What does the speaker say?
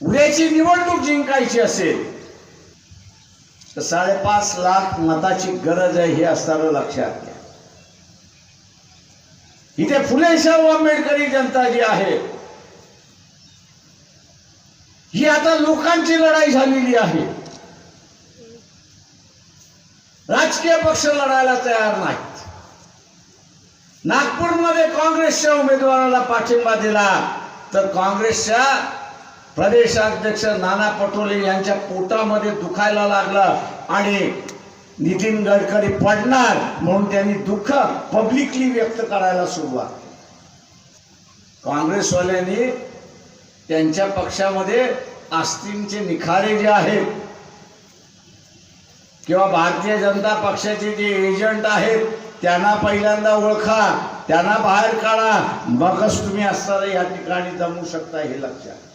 उद्याची निवडणूक जिंकायची असेल तर 5.5 लाख मताची गरज आहे हे असताना लक्षात घ्या. इथे फुले शाहू आंबेडकरी जनता जी आहे ही आता लोकांची लढाई झालेली आहे. राजकीय पक्ष लढायला तयार नाहीत. नागपूरमध्ये काँग्रेसच्या उमेदवाराला पाठिंबा दिला तर काँग्रेसच्या प्रदेशाध्यक्ष नाना पटोले यांच्या पोटामध्ये दुखायला लागलं आणि नितीन गडकरी पडणार म्हणून त्यांनी दुःख पब्लिकली व्यक्त करायला सुरुवात केली. काँग्रेसवाल्यांनी त्यांच्या पक्षामध्ये आस्तींचे निखारे जे आहेत किंवा भारतीय जनता पक्षाचे जे एजंट आहेत त्यांना पहिल्यांदा ओळखा, त्यांना बाहेर काढा, मगच तुम्ही असताना या ठिकाणी जमू शकता हे लक्षात.